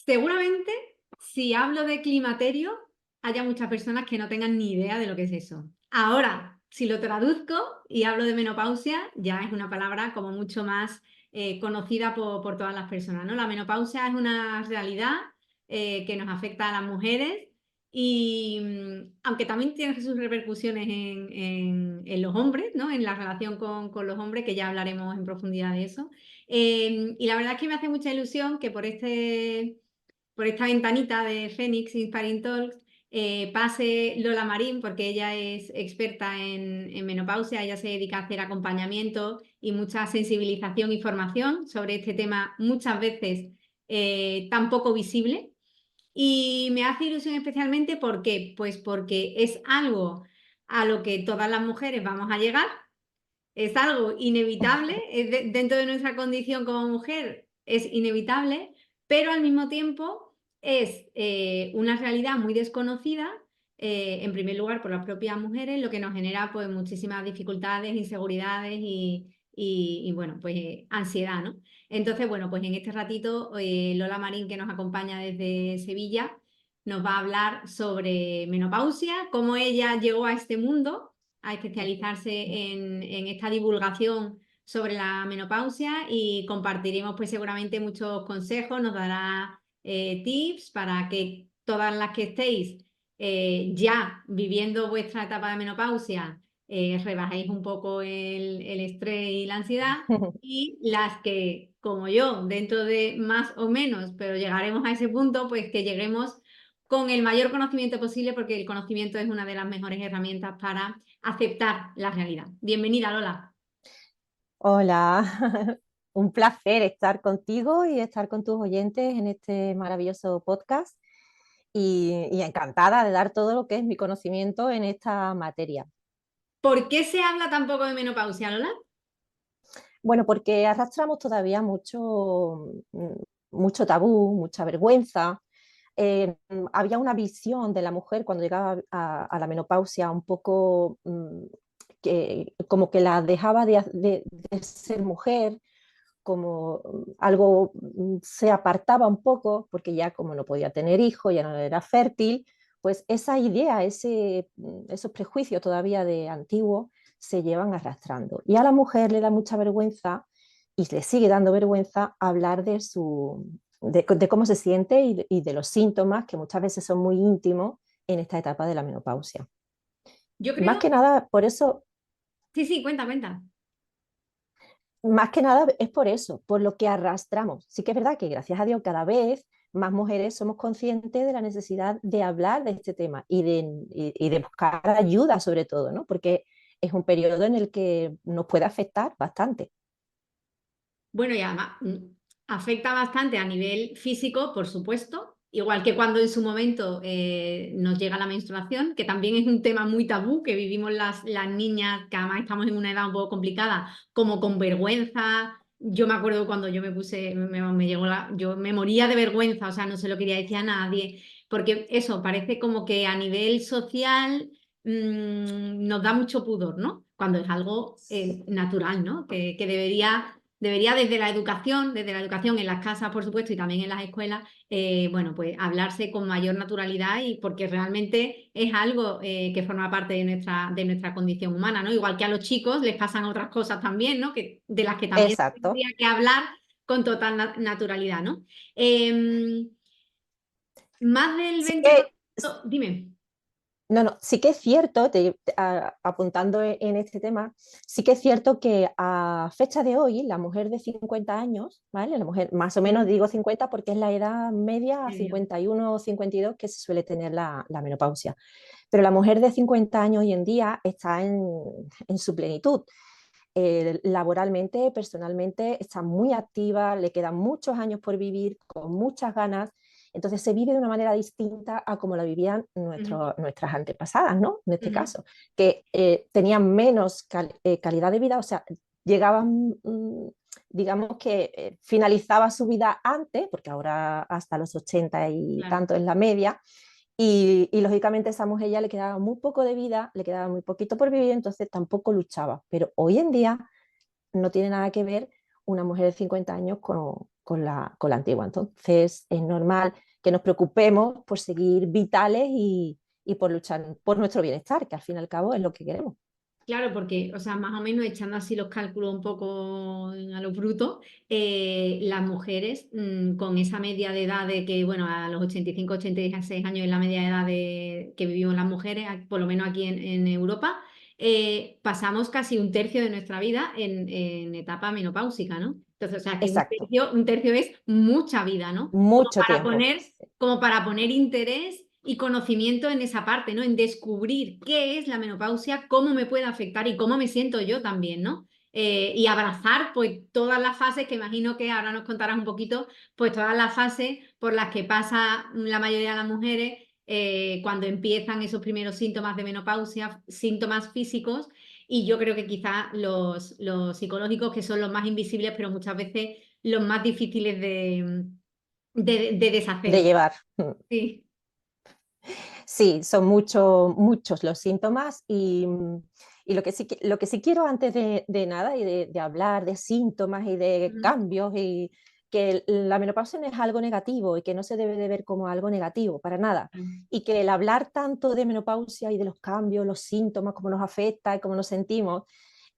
Seguramente, si hablo de climaterio, haya muchas personas que no tengan ni idea de lo que es eso. Ahora, si lo traduzco y hablo de menopausia, ya es una palabra como mucho más conocida por todas las personas, ¿no? La menopausia es una realidad que nos afecta a las mujeres y aunque también tiene sus repercusiones en los hombres, ¿no? En la relación con los hombres, que ya hablaremos en profundidad de eso. Y la verdad es que me hace mucha ilusión que por esta ventanita de Fénix Inspiring Talks pase Lola Marín, porque ella es experta en menopausia, ella se dedica a hacer acompañamiento y mucha sensibilización y formación sobre este tema, muchas veces tan poco visible. Y me hace ilusión especialmente ¿por qué? Pues porque es algo a lo que todas las mujeres vamos a llegar, es algo inevitable, dentro de nuestra condición como mujer es inevitable, pero al mismo tiempo es una realidad muy desconocida, en primer lugar por las propias mujeres, lo que nos genera pues muchísimas dificultades, inseguridades y, bueno, pues ansiedad, ¿no? Entonces, bueno, pues en este ratito Lola Marín, que nos acompaña desde Sevilla, nos va a hablar sobre menopausia, cómo ella llegó a este mundo a especializarse en esta divulgación sobre la menopausia y compartiremos pues seguramente muchos consejos, nos dará tips para que todas las que estéis ya viviendo vuestra etapa de menopausia rebajéis un poco el estrés y la ansiedad, y las que, como yo, dentro de más o menos, pero llegaremos a ese punto, pues que lleguemos con el mayor conocimiento posible, porque el conocimiento es una de las mejores herramientas para aceptar la realidad. Bienvenida, Lola. Hola, un placer estar contigo y estar con tus oyentes en este maravilloso podcast y encantada de dar todo lo que es mi conocimiento en esta materia. ¿Por qué se habla tan poco de menopausia, Lola? Bueno, porque arrastramos todavía mucho tabú, mucha vergüenza. Había una visión de la mujer cuando llegaba a la menopausia un poco como que la dejaba de ser mujer, como algo se apartaba un poco, porque ya como no podía tener hijos, ya no era fértil, pues esa idea, esos prejuicios todavía de antiguo se llevan arrastrando. Y a la mujer le da mucha vergüenza y le sigue dando vergüenza hablar de cómo se siente y de los síntomas que muchas veces son muy íntimos en esta etapa de la menopausia. Yo Más creo... que nada, por eso Sí, sí, cuenta, cuenta. Más que nada es por eso, por lo que arrastramos. Sí que es verdad que gracias a Dios cada vez más mujeres somos conscientes de la necesidad de hablar de este tema y de buscar ayuda sobre todo, ¿no? Porque es un periodo en el que nos puede afectar bastante. Bueno, y además afecta bastante a nivel físico, por supuesto, igual que cuando en su momento nos llega la menstruación, que también es un tema muy tabú, que vivimos las niñas, que además estamos en una edad un poco complicada, como con vergüenza. Yo me acuerdo cuando yo me puse, me llegó yo me moría de vergüenza, o sea, no se lo quería decir a nadie, porque eso parece como que a nivel social nos da mucho pudor, ¿no? Cuando es algo natural, ¿no? Que debería desde la educación en las casas, por supuesto, y también en las escuelas, bueno, pues hablarse con mayor naturalidad, y porque realmente es algo que forma parte de nuestra condición humana, ¿no? Igual que a los chicos les pasan otras cosas también, ¿no? De las que también se Exacto. tendría que hablar con total naturalidad, ¿no? Eh, Más del Sí 20%, dime. No, no, sí que es cierto, apuntando en este tema, sí que es cierto que a fecha de hoy, la mujer de 50 años, ¿vale? La mujer, más o menos Sí, digo 50 porque es la edad media, a medio. 51 o 52 que se suele tener la menopausia. Pero la mujer de 50 años hoy en día está en su plenitud. Laboralmente, personalmente, está muy activa, le quedan muchos años por vivir, con muchas ganas. Entonces se vive de una manera distinta a como la vivían Ujú, nuestras antepasadas, ¿no? En este ujú. caso, que tenían menos calidad de vida, o sea, llegaban, digamos que finalizaba su vida antes, porque ahora hasta los 80 y Claro. tanto es la media, y lógicamente a esa mujer ya le quedaba muy poco de vida, le quedaba muy poquito por vivir, entonces tampoco luchaba. Pero hoy en día no tiene nada que ver una mujer de 50 años con la antigua. Entonces es normal que nos preocupemos por seguir vitales y por luchar por nuestro bienestar, que al fin y al cabo es lo que queremos. Claro, porque, o sea, más o menos echando así los cálculos un poco a lo bruto, las mujeres con esa media de edad de que, bueno, a los 85, 86 años es la media de edad que vivimos las mujeres, por lo menos aquí en Europa, pasamos casi un tercio de nuestra vida en etapa menopáusica, ¿no? Entonces, o sea, que Exacto, un tercio es mucha vida, ¿no? mucho tiempo. Como para poner interés y conocimiento en esa parte, ¿no? En descubrir qué es la menopausia, cómo me puede afectar y cómo me siento yo también, ¿no? Y abrazar pues todas las fases que imagino que ahora nos contarás un poquito, pues todas las fases por las que pasa la mayoría de las mujeres cuando empiezan esos primeros síntomas de menopausia, síntomas físicos, y yo creo que quizás los psicológicos, que son los más invisibles, pero muchas veces los más difíciles de De deshacer. llevar. Sí. Sí, son muchos los síntomas y lo que sí quiero antes de nada y de hablar de síntomas y de Ujú, cambios y que la menopausia no es algo negativo y que no se debe de ver como algo negativo, para nada. Y que el hablar tanto de menopausia y de los cambios, los síntomas, cómo nos afecta y cómo nos sentimos,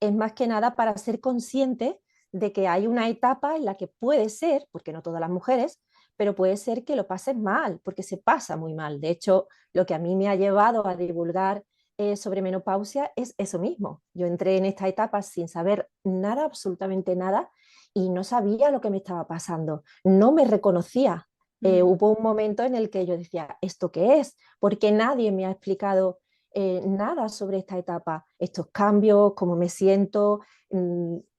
es más que nada para ser conscientes de que hay una etapa en la que puede ser, porque no todas las mujeres, pero puede ser que lo pases mal, porque se pasa muy mal. De hecho, lo que a mí me ha llevado a divulgar sobre menopausia es eso mismo. Yo entré en esta etapa sin saber nada, absolutamente nada, y no sabía lo que me estaba pasando. No me reconocía. ujú, Hubo un momento en el que yo decía, ¿esto qué es? Porque nadie me ha explicado nada sobre esta etapa, estos cambios, cómo me siento,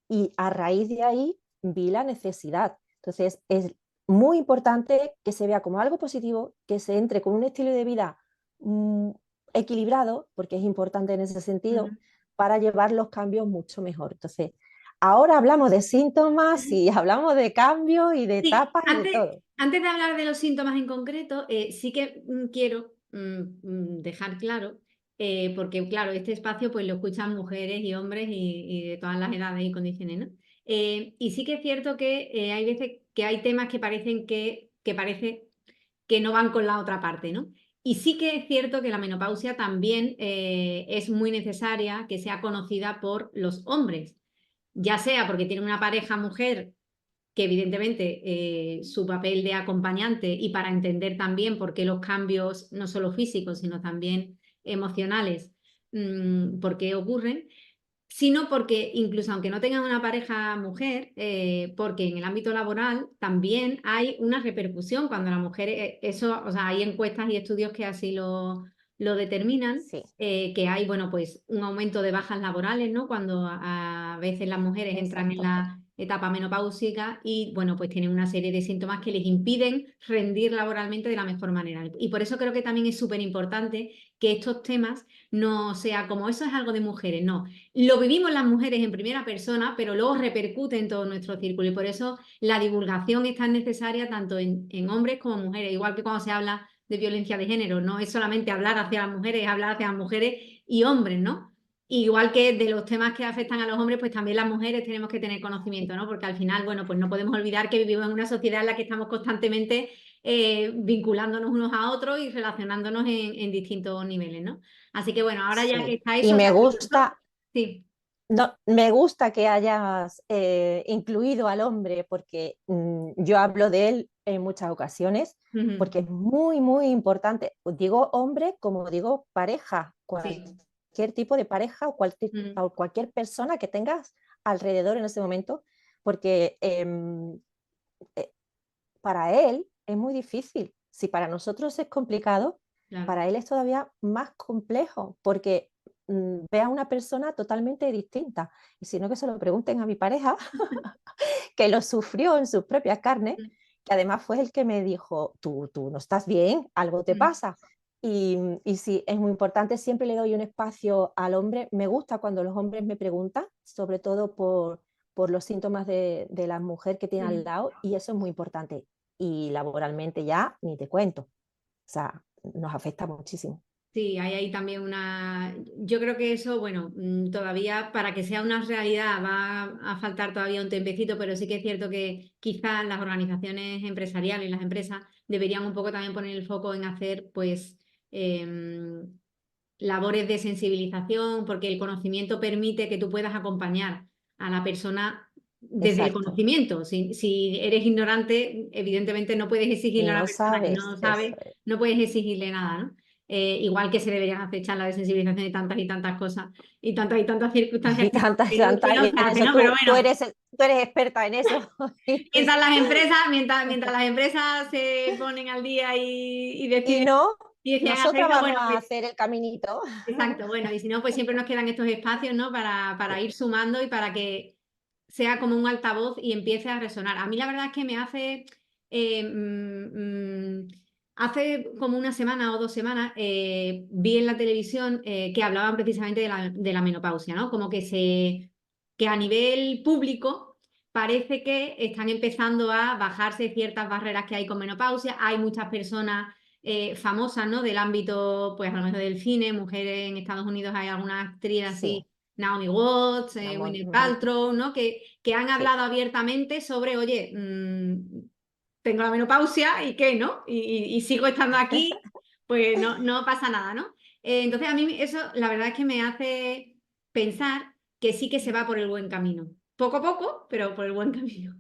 y a raíz de ahí vi la necesidad. Entonces, es muy importante que se vea como algo positivo, que se entre con un estilo de vida mm, equilibrado, porque es importante en ese sentido, ujú. para llevar los cambios mucho mejor. Entonces, ahora hablamos de síntomas y hablamos de cambios y de Sí, etapas y de todo. antes de hablar de los síntomas en concreto, sí que quiero dejar claro, porque claro, este espacio pues lo escuchan mujeres y hombres y de todas las edades y condiciones, ¿no? Y sí que es cierto que hay veces que hay temas que parecen que parece que no van con la otra parte, ¿no? Y sí que es cierto que la menopausia también es muy necesaria que sea conocida por los hombres, ya sea porque tienen una pareja mujer que evidentemente su papel de acompañante y para entender también por qué los cambios, no solo físicos, sino también emocionales, por qué ocurren, sino porque incluso aunque no tengan una pareja mujer, porque en el ámbito laboral también hay una repercusión cuando la mujer, eso, o sea, hay encuestas y estudios que así lo determinan. Sí, Que hay, bueno, pues un aumento de bajas laborales, ¿no? Cuando a veces las mujeres entran en exacto. la etapa menopáusica y, bueno, pues tienen una serie de síntomas que les impiden rendir laboralmente de la mejor manera. Y por eso creo que también es súper importante que estos temas no sea como eso es algo de mujeres, no, lo vivimos las mujeres en primera persona, pero luego repercute en todo nuestro círculo y por eso la divulgación es tan necesaria tanto en hombres como mujeres, igual que cuando se habla de violencia de género, no es solamente hablar hacia las mujeres, es hablar hacia las mujeres y hombres, ¿no? Igual que de los temas que afectan a los hombres, pues también las mujeres tenemos que tener conocimiento, ¿no? Porque al final, bueno, pues no podemos olvidar que vivimos en una sociedad en la que estamos constantemente vinculándonos unos a otros y relacionándonos en distintos niveles, ¿no? Así que bueno, ahora ya que Sí. está Y eso, o me sea, gusta, sí. no, me gusta que hayas incluido al hombre porque yo hablo de él en muchas ocasiones Ujú, porque es muy, muy importante. Digo hombre como digo pareja, sí. cualquier tipo de pareja Ujú, o cualquier persona que tengas alrededor en ese momento, porque eh, para él es muy difícil. Si para nosotros es complicado, claro. para él es todavía más complejo, porque ve a una persona totalmente distinta. Y si no, que se lo pregunten a mi pareja, que lo sufrió en sus propias carnes, Ujú, que además fue el que me dijo, tú no estás bien, algo te ujú, pasa. Y sí, es muy importante, siempre le doy un espacio al hombre. Me gusta cuando los hombres me preguntan, sobre todo por los síntomas de la mujer que tiene al ujú. lado, y eso es muy importante. Y laboralmente ya ni te cuento. O sea, nos afecta muchísimo. Sí, hay ahí también Yo creo que eso, bueno, todavía para que sea una realidad va a faltar todavía un tiempecito, pero sí que es cierto que quizás las organizaciones empresariales, las empresas, deberían un poco también poner el foco en hacer, pues, labores de sensibilización, porque el conocimiento permite que tú puedas acompañar a la persona desde el Exacto. conocimiento. Si eres ignorante, evidentemente no puedes Y exigirle a la no persona que sabes no eso. sabe, no puedes exigirle nada, ¿no? Igual que se deberían hacer charlas de sensibilización y tantas cosas y tantas circunstancias Y tantas, que tantas, no y se en hacen, eso ¿no? Pero tú bueno, eres, tú eres experta en eso. mientras las empresas se ponen al día y Y deciden no, y decían nosotras hacerlo, bueno, vamos a pues hacer el caminito. exacto, bueno, y si no, pues siempre nos quedan estos espacios, ¿no? Para ir sumando y para que sea como un altavoz y empiece a resonar. A mí la verdad es que me hace, hace como una semana o 2 semanas, vi en la televisión que hablaban precisamente de la menopausia, ¿no? Como que a nivel público parece que están empezando a bajarse ciertas barreras que hay con menopausia. Hay muchas personas famosas, ¿no? Del ámbito, pues a lo mejor del cine, mujeres en Estados Unidos hay algunas actrices Sí, así, Naomi Watts, Gwyneth ujú, Paltrow, ¿no? Que han sí. hablado abiertamente sobre, oye, tengo la menopausia y qué, ¿no? Y sigo estando aquí, pues no, no pasa nada, ¿no? Entonces a mí eso la verdad es que me hace pensar que sí que se va por el buen camino. Poco a poco, pero por el buen camino.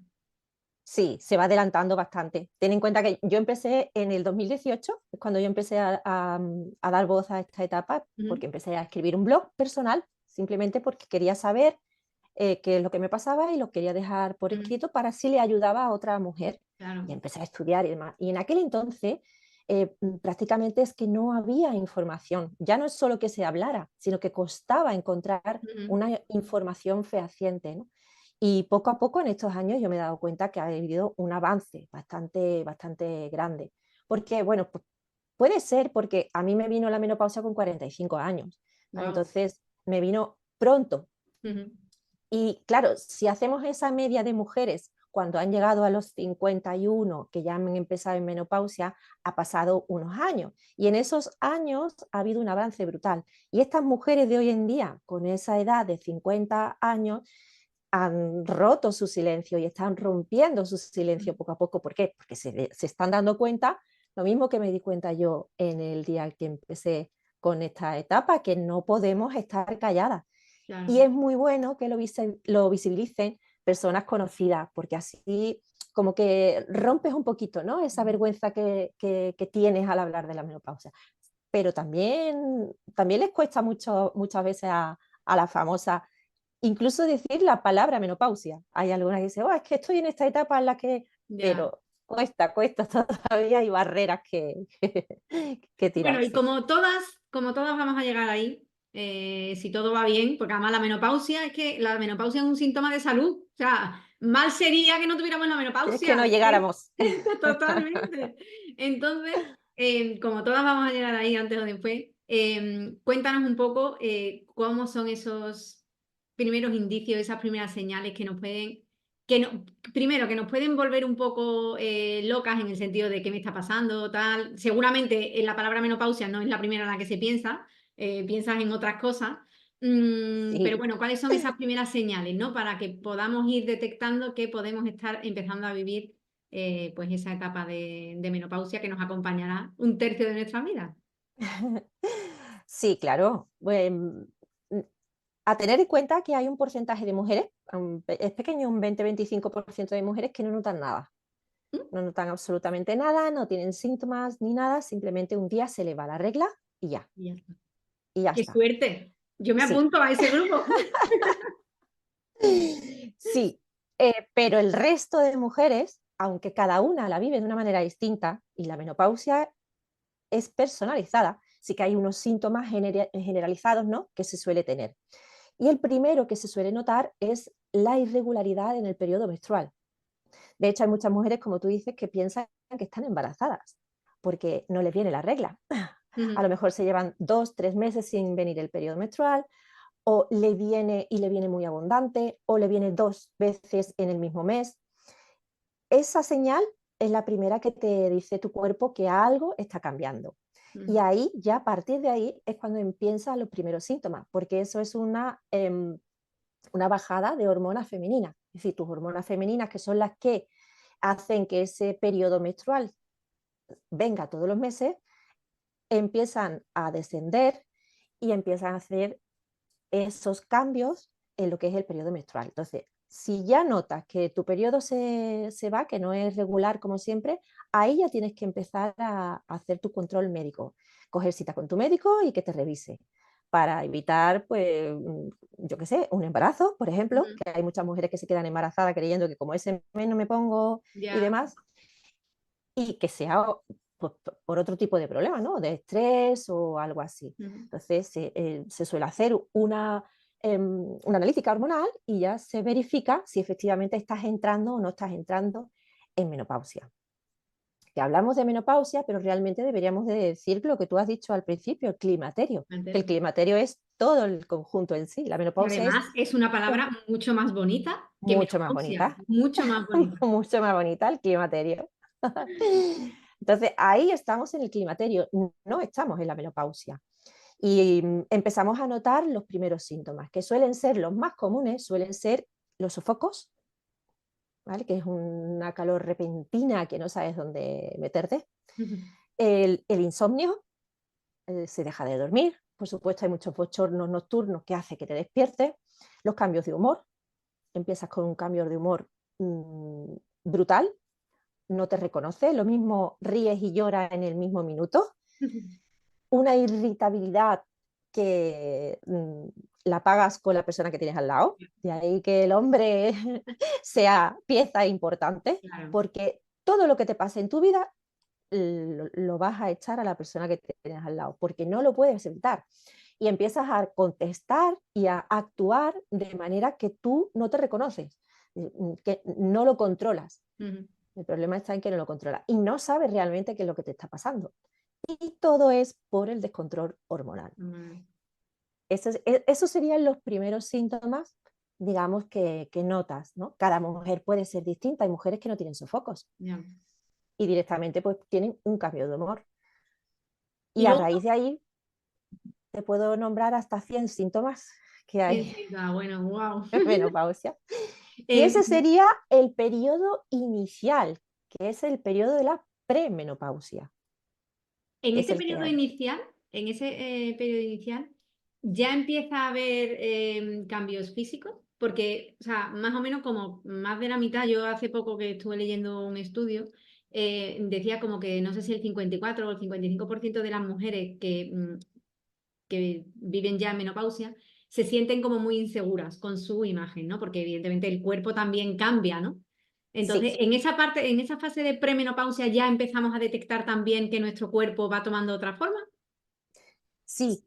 Sí, se va adelantando bastante. Ten en cuenta que yo empecé en el 2018, es cuando yo empecé a dar voz a esta etapa, Ujú, porque empecé a escribir un blog personal, simplemente porque quería saber qué es lo que me pasaba y lo quería dejar por ujú, escrito para si le ayudaba a otra mujer. claro. Y empecé a estudiar y demás. Y en aquel entonces prácticamente es que no había información. Ya no es solo que se hablara, sino que costaba encontrar Ujú, una información fehaciente, ¿no? Y poco a poco en estos años yo me he dado cuenta que ha habido un avance bastante, bastante grande. Porque, bueno, puede ser porque a mí me vino la menopausia con 45 años. ¿Vale? wow. Entonces me vino pronto. Ujú, Y claro, si hacemos esa media de mujeres cuando han llegado a los 51, que ya han empezado en menopausia, ha pasado unos años. Y en esos años ha habido un avance brutal. Y estas mujeres de hoy en día, con esa edad de 50 años, han roto su silencio y están rompiendo su silencio poco a poco. ¿Por qué? Porque se están dando cuenta, lo mismo que me di cuenta yo en el día que empecé con esta etapa, que no podemos estar calladas. Y claro. es muy bueno que lo visibilicen personas conocidas, porque así como que rompes un poquito, ¿no? Esa vergüenza que tienes al hablar de la menopausia. Pero también les cuesta mucho, muchas veces a la famosa incluso decir la palabra menopausia. Hay algunas que dicen, oh, es que estoy en esta etapa en la que, Ya. pero cuesta todavía, hay barreras que Bueno, y tirarse. como todas vamos a llegar ahí, si todo va bien, porque además la menopausia es que la menopausia es un síntoma de salud. O sea, mal sería que no tuviéramos la Es que menopausia. no llegáramos. Totalmente. Entonces, como todas vamos a llegar ahí antes o después, cuéntanos un poco cómo son esos primeros indicios, esas primeras señales que nos pueden, que no, primero, que nos pueden volver un poco locas en el sentido de qué me está pasando, tal. Seguramente en la palabra menopausia no es la primera en la que se piensa, piensas en otras cosas. Pero Sí. bueno, ¿cuáles son esas primeras señales, ¿no? Para que podamos ir detectando que podemos estar empezando a vivir pues esa etapa de menopausia que nos acompañará un tercio de nuestra vida. Sí, claro. A tener en cuenta que hay un porcentaje de mujeres, es pequeño, un 20-25% de mujeres que no notan nada. ¿Mm? No notan absolutamente nada, no tienen síntomas ni nada, simplemente un día se le va la regla y ya, Y ya está. y ya ¡Qué está. suerte! Yo me Sí, apunto a ese grupo. sí, pero el resto de mujeres, aunque cada una la vive de una manera distinta y la menopausia es personalizada, sí que hay unos síntomas generalizados, ¿no?, que se suele tener. Y el primero que se suele notar es la irregularidad en el periodo menstrual. De hecho, hay muchas mujeres, como tú dices, que piensan que están embarazadas porque no les viene la regla. A Ujú. lo mejor se llevan 2, 3 meses sin venir el periodo menstrual, o le viene y le viene muy abundante, o le viene 2 veces en el mismo mes. Esa señal es la primera que te dice tu cuerpo que algo está cambiando. Y ahí, ya a partir de ahí, es cuando empiezan los primeros síntomas, porque eso es una bajada de hormonas femeninas. Es decir, tus hormonas femeninas, que son las que hacen que ese periodo menstrual venga todos los meses, empiezan a descender y empiezan a hacer esos cambios en lo que es el periodo menstrual. Entonces, si ya notas que tu periodo se va, que no es regular como siempre, ahí ya tienes que empezar a hacer tu control médico, coger cita con tu médico y que te revise para evitar, pues, yo qué sé, un embarazo, por ejemplo, que hay muchas mujeres que se quedan embarazadas creyendo que como ese mes no me pongo y Ya. demás, y que sea pues, por otro tipo de problema, ¿no? De estrés o algo así. Entonces se suele hacer una analítica hormonal y ya se verifica si efectivamente estás entrando o no estás entrando en menopausia. Que hablamos de menopausia, pero realmente deberíamos de decir lo que tú has dicho al principio, el climaterio, que el climaterio es todo el conjunto en sí. La Y menopausia es además es una palabra mucho más bonita que mucho más menopausia, bonita, mucho más bonita. mucho más bonita el climaterio. Entonces, ahí estamos en el climaterio, no estamos en la menopausia. Y empezamos a notar los primeros síntomas, que suelen ser los más comunes, suelen ser los sofocos, ¿vale? Que es una calor repentina que no sabes dónde meterte. El insomnio, se deja de dormir. Por supuesto, hay muchos bochornos nocturnos que hace que te despiertes. Los cambios de humor. Empiezas con un cambio de humor brutal, no te reconoce, lo mismo ríes y lloras en el mismo minuto, una irritabilidad que la pagas con la persona que tienes al lado, de ahí que el hombre sea pieza importante, Claro. porque todo lo que te pase en tu vida lo vas a echar a la persona que tienes al lado, porque no lo puedes evitar. Y empiezas a contestar y a actuar de manera que tú no te reconoces, que no lo controlas. El problema está en que no lo controlas y no sabes realmente qué es lo que te está pasando. Y todo es por el descontrol hormonal. Esos serían los primeros síntomas, digamos, que notas, ¿no? Cada mujer puede ser distinta. Hay mujeres que no tienen sofocos Ya. y directamente pues tienen un cambio de humor. Y Y a luego, raíz de ahí te puedo nombrar hasta 100 síntomas que hay bueno, wow. en menopausia. Y ese sería el periodo inicial, que es el periodo de la premenopausia, En que es ese el que periodo inicial, en ese periodo inicial, ya empieza a haber cambios físicos, porque, o sea, más o menos como más de la mitad, yo hace poco que estuve leyendo un estudio, decía como que no sé si el 54 o el 55% de las mujeres que viven ya en menopausia se sienten como muy inseguras con su imagen, ¿no? Porque evidentemente el cuerpo también cambia, ¿no? sí, Entonces, en esa parte, en esa fase de premenopausia ya empezamos a detectar también que nuestro cuerpo va tomando otra forma. sí,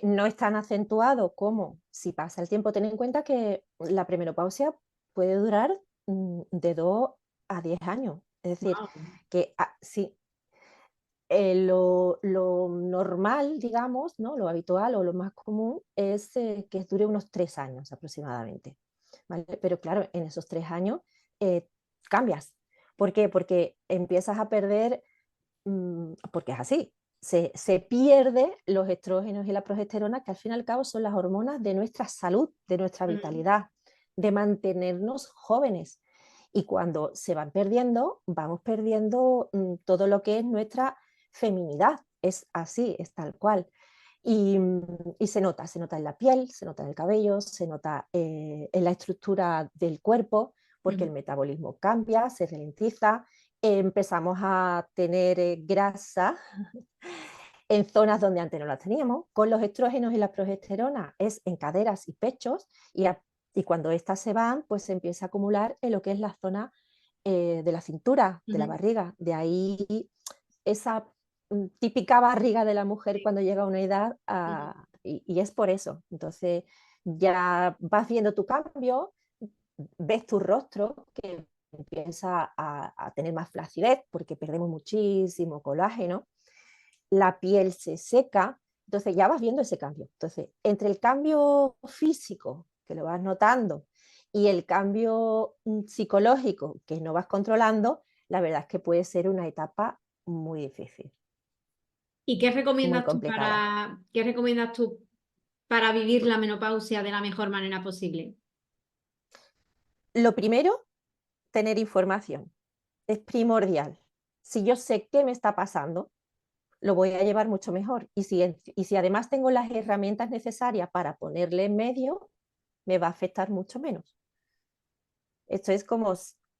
no es tan acentuado como si pasa el tiempo. Ten en cuenta que la premenopausia puede durar de 2 a 10 años. Es decir, Wow. que sí, lo normal, digamos, ¿no? Lo habitual o lo más común es que dure unos 3 años aproximadamente. ¿Vale? Pero claro, en esos 3 años cambias. ¿Por qué? Porque empiezas a perder, porque es así, se pierde los estrógenos y la progesterona, que al fin y al cabo son las hormonas de nuestra salud, de nuestra Mm, vitalidad, de mantenernos jóvenes. Y cuando se van perdiendo, vamos perdiendo todo lo que es nuestra feminidad. Es así, es tal cual. Y se nota en la piel, se nota en el cabello, se nota en la estructura del cuerpo, porque el ujú. metabolismo cambia, se ralentiza, empezamos a tener grasa en zonas donde antes no las teníamos. Con los estrógenos y la progesterona es en caderas y pechos, y cuando estas se van, pues se empieza a acumular en lo que es la zona de la cintura, de la Ujú. barriga. De ahí esa típica barriga de la mujer Sí. cuando llega a una edad, Ujú. y es por eso. Entonces ya vas viendo tu cambio, ves tu rostro que empieza a tener más flacidez porque perdemos muchísimo colágeno, la piel se seca, entonces ya vas viendo ese cambio. Entonces, entre el cambio físico, que lo vas notando, y el cambio psicológico, que no vas controlando, la verdad es que puede ser una etapa muy difícil. ¿Y qué muy recomiendas tú complicada. para vivir la menopausia de la mejor manera posible? Lo primero, tener información. Es primordial. Si yo sé qué me está pasando, lo voy a llevar mucho mejor. Y si además tengo las herramientas necesarias para ponerle en medio, me va a afectar mucho menos. Esto es como,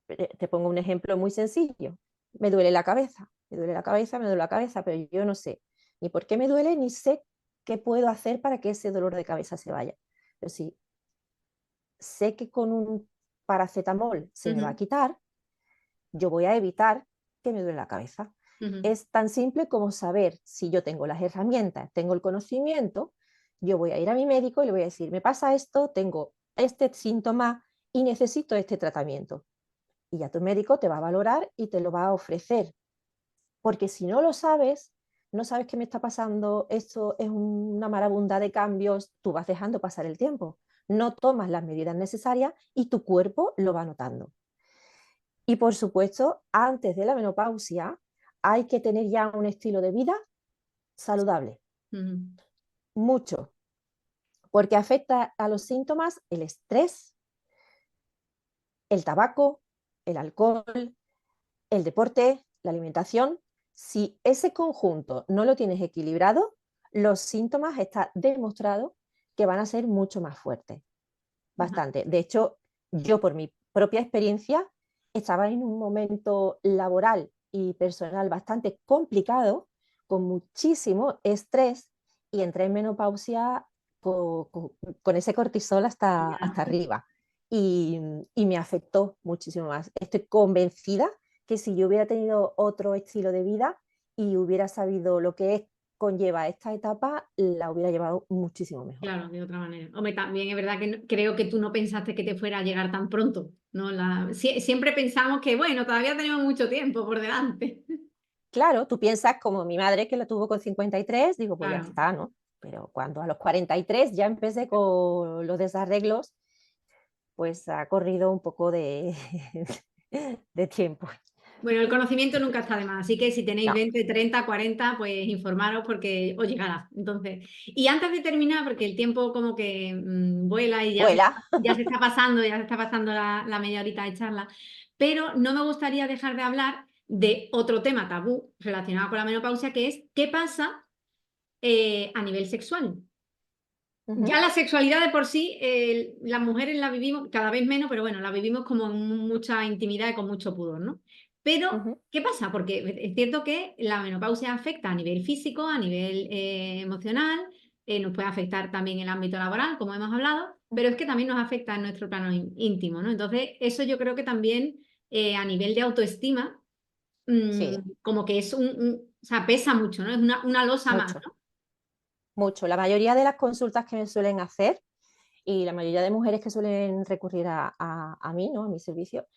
te pongo un ejemplo muy sencillo. Me duele la cabeza, me duele la cabeza, me duele la cabeza, pero yo no sé ni por qué me duele, ni sé qué puedo hacer para que ese dolor de cabeza se vaya. Pero si sé que con un paracetamol se me va a Ujú, quitar, yo voy a evitar que me duele la cabeza. ujú, Es tan simple como saber si yo tengo las herramientas, tengo el conocimiento, yo voy a ir a mi médico y le voy a decir, me pasa esto, tengo este síntoma y necesito este tratamiento. Y ya tu médico te va a valorar y te lo va a ofrecer. Porque si no lo sabes, no sabes qué me está pasando, esto es una marabunta de cambios, tú vas dejando pasar el tiempo, no tomas las medidas necesarias y tu cuerpo lo va notando. Y por supuesto, antes de la menopausia hay que tener ya un estilo de vida saludable, ujú. mucho, porque afecta a los síntomas el estrés, el tabaco, el alcohol, el deporte, la alimentación. Si ese conjunto no lo tienes equilibrado, los síntomas está demostrado que van a ser mucho más fuertes, Ajá. bastante. De hecho, yo por mi propia experiencia estaba en un momento laboral y personal bastante complicado, con muchísimo estrés y entré en menopausia con ese cortisol hasta arriba y, y me afectó muchísimo más. Estoy convencida que si yo hubiera tenido otro estilo de vida y hubiera sabido lo que conlleva esta etapa, la hubiera llevado muchísimo mejor. Claro, de otra manera. Hombre, también es verdad que creo que tú no pensaste que te fuera a llegar tan pronto, ¿no? Siempre pensamos que, bueno, todavía tenemos mucho tiempo por delante. Claro, tú piensas como mi madre que lo tuvo con 53, digo, pues ya Claro. está, ¿no? Pero cuando a los 43 ya empecé con los desarreglos, pues ha corrido un poco de, de tiempo. Bueno, el conocimiento nunca está de más, así que si tenéis No, 20, 30, 40, pues informaros porque os llegará. Entonces, y antes de terminar, porque el tiempo como que vuela y vuela. ya se está pasando la media horita de charla, pero no me gustaría dejar de hablar de otro tema tabú relacionado con la menopausia, que es qué pasa a nivel sexual. Ujú, Ya la sexualidad de por sí, las mujeres la vivimos cada vez menos, pero bueno, la vivimos como en mucha intimidad y con mucho pudor, ¿no? Pero, ujú, ¿qué pasa? Porque es cierto que la menopausia afecta a nivel físico, a nivel emocional, nos puede afectar también en el ámbito laboral, como hemos hablado, pero es que también nos afecta en nuestro plano íntimo, ¿no? Entonces, eso yo creo que también a nivel de autoestima, sí, como que es o sea, pesa mucho, ¿no? Es una losa más, mucho, ¿no? mucho. La mayoría de las consultas que me suelen hacer y la mayoría de mujeres que suelen recurrir a mí, ¿no? A mi servicio,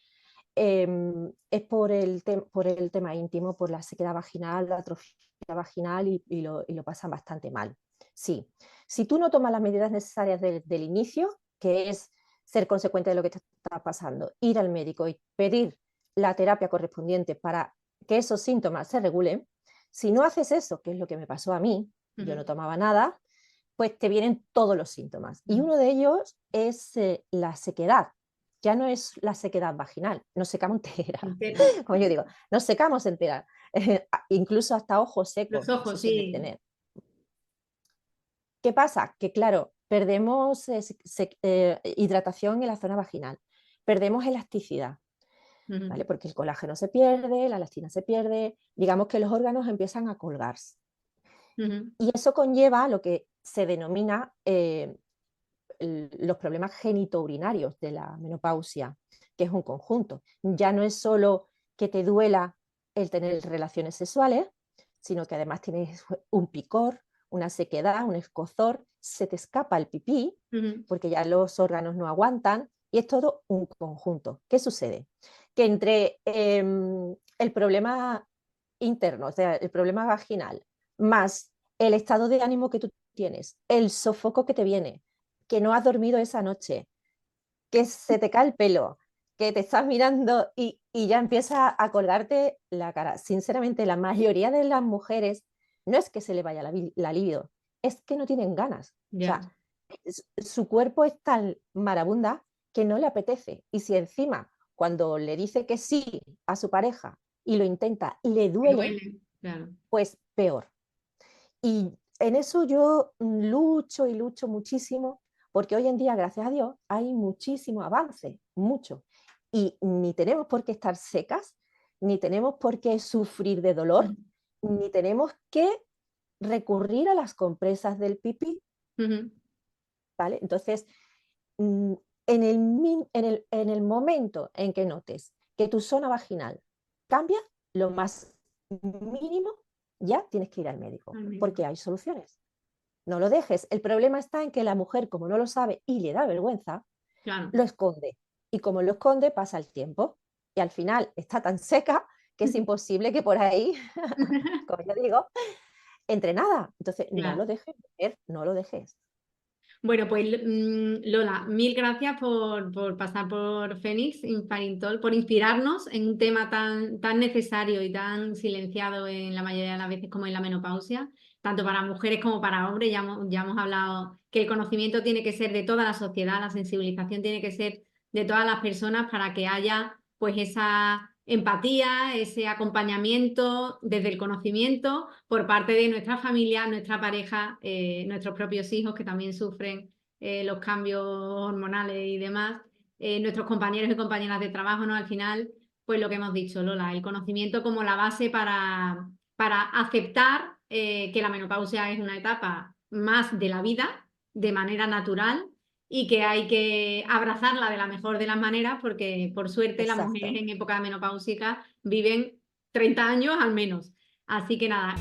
es por el tema íntimo, por la sequedad vaginal, la atrofia vaginal y lo pasan bastante mal. Sí, si tú no tomas las medidas necesarias del inicio, que es ser consecuente de lo que te está pasando, ir al médico y pedir la terapia correspondiente para que esos síntomas se regulen, si no haces eso, que es lo que me pasó a mí, yo no Ujú, tomaba nada, pues te vienen todos los síntomas. Y ujú. uno de ellos es la sequedad. Ya no es la sequedad vaginal, nos secamos entera. Entera. Como yo digo, nos secamos entera. Incluso hasta ojos Los secos se ojos, suele sí. tener. ¿Qué pasa? Que claro, perdemos hidratación en la zona vaginal, perdemos elasticidad, Ujú, ¿vale? Porque el colágeno se pierde, la elastina se pierde, digamos que los órganos empiezan a colgarse. ujú, Y eso conlleva lo que se denomina los problemas genitourinarios de la menopausia, que es un conjunto. Ya no es solo que te duela el tener relaciones sexuales, sino que además tienes un picor, una sequedad, un escozor, se te escapa el pipí, ujú, porque ya los órganos no aguantan, y es todo un conjunto. ¿Qué sucede? Que entre el problema interno, o sea, el problema vaginal, más el estado de ánimo que tú tienes, el sofoco que te viene, que no has dormido esa noche, que se te cae el pelo, que te estás mirando y ya empieza a colgarte la cara. Sinceramente, la mayoría de las mujeres no es que se le vaya la libido, es que no tienen ganas. O Ya. sea, su cuerpo es tan marabunda que no le apetece. Y si encima, cuando le dice que sí a su pareja y lo intenta, le Me duele, duele, claro. pues peor. Y en eso yo lucho y lucho muchísimo, porque hoy en día, gracias a Dios, hay muchísimo avance, mucho. Y ni tenemos por qué estar secas, ni tenemos por qué sufrir de dolor, Ujú, ni tenemos que recurrir a las compresas del pipí, ujú. ¿vale? Entonces, mm, en el momento en que notes que tu zona vaginal cambia, lo más mínimo, ya tienes que ir al médico, Al médico. porque hay soluciones. No lo dejes. El problema está en que la mujer, como no lo sabe y le da vergüenza, Claro. lo esconde. Y como lo esconde, pasa el tiempo. Y al final está tan seca que es imposible que por ahí, como yo digo, entre nada. Entonces, no Claro. lo dejes, mujer, no lo dejes. Bueno, pues Lola, mil gracias por pasar por Fénix Infarintol, por inspirarnos en un tema tan necesario y tan silenciado en la mayoría de las veces como en la menopausia, tanto para mujeres como para hombres. Ya hemos hablado que el conocimiento tiene que ser de toda la sociedad, la sensibilización tiene que ser de todas las personas para que haya pues esa empatía, ese acompañamiento desde el conocimiento por parte de nuestra familia, nuestra pareja, nuestros propios hijos que también sufren los cambios hormonales y demás, nuestros compañeros y compañeras de trabajo, ¿no? Al final, pues lo que hemos dicho, Lola, el conocimiento como la base para aceptar que la menopausia es una etapa más de la vida, de manera natural, y que hay que abrazarla de la mejor de las maneras porque por suerte las mujeres Exacto. en época menopáusica viven 30 años al menos. Así que nada.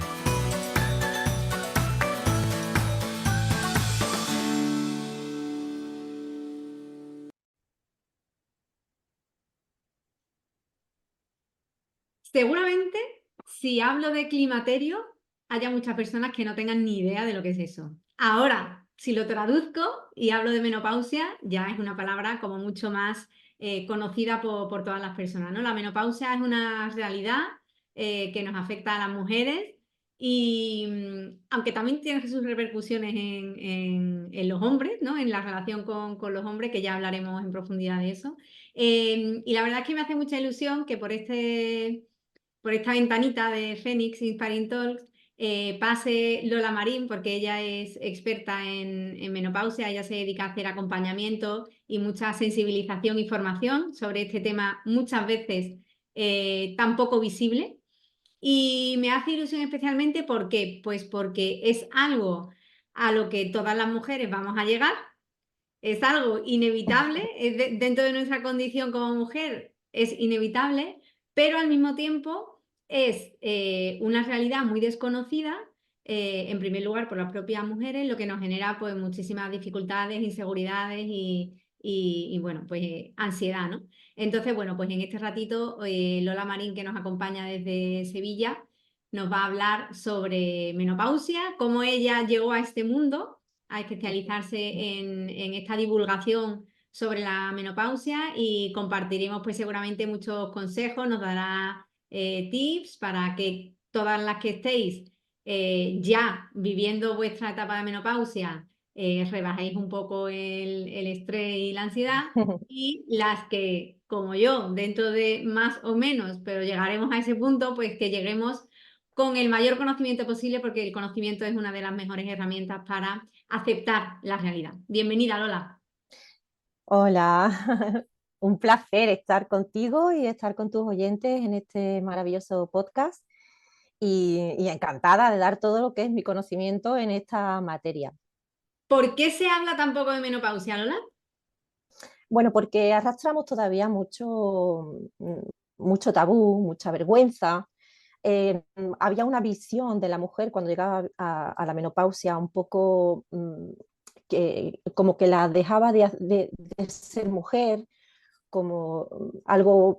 Seguramente, si hablo de climaterio, haya muchas personas que no tengan ni idea de lo que es eso. Ahora, si lo traduzco y hablo de menopausia, ya es una palabra como mucho más conocida por todas las personas, ¿no? La menopausia es una realidad que nos afecta a las mujeres y aunque también tiene sus repercusiones en los hombres, ¿no? En la relación con los hombres, que ya hablaremos en profundidad de eso. Y la verdad es que me hace mucha ilusión que por esta ventanita de Fénix Inspiring Talks pase Lola Marín, porque ella es experta en menopausia, ella se dedica a hacer acompañamiento y mucha sensibilización y formación sobre este tema, muchas veces tan poco visible. Y me hace ilusión especialmente porque, pues porque es algo a lo que todas las mujeres vamos a llegar, es algo inevitable, dentro de nuestra condición como mujer es inevitable, pero al mismo tiempo es una realidad muy desconocida, en primer lugar por las propias mujeres, lo que nos genera pues muchísimas dificultades, inseguridades y, bueno, pues ansiedad, ¿no? Entonces, bueno, pues en este ratito Lola Marín, que nos acompaña desde Sevilla, nos va a hablar sobre menopausia, cómo ella llegó a este mundo a especializarse en esta divulgación sobre la menopausia y compartiremos pues seguramente muchos consejos, nos dará tips para que todas las que estéis ya viviendo vuestra etapa de menopausia rebajéis un poco el estrés y la ansiedad, y las que, como yo, dentro de más o menos, pero llegaremos a ese punto, pues que lleguemos con el mayor conocimiento posible, porque el conocimiento es una de las mejores herramientas para aceptar la realidad. Bienvenida, Lola. Hola, un placer estar contigo y estar con tus oyentes en este maravilloso podcast y encantada de dar todo lo que es mi conocimiento en esta materia. ¿Por qué se habla tan poco de menopausia, Lola? Bueno, porque arrastramos todavía mucho tabú, mucha vergüenza. Había una visión de la mujer cuando llegaba a la menopausia un poco que como que la dejaba de ser mujer, como algo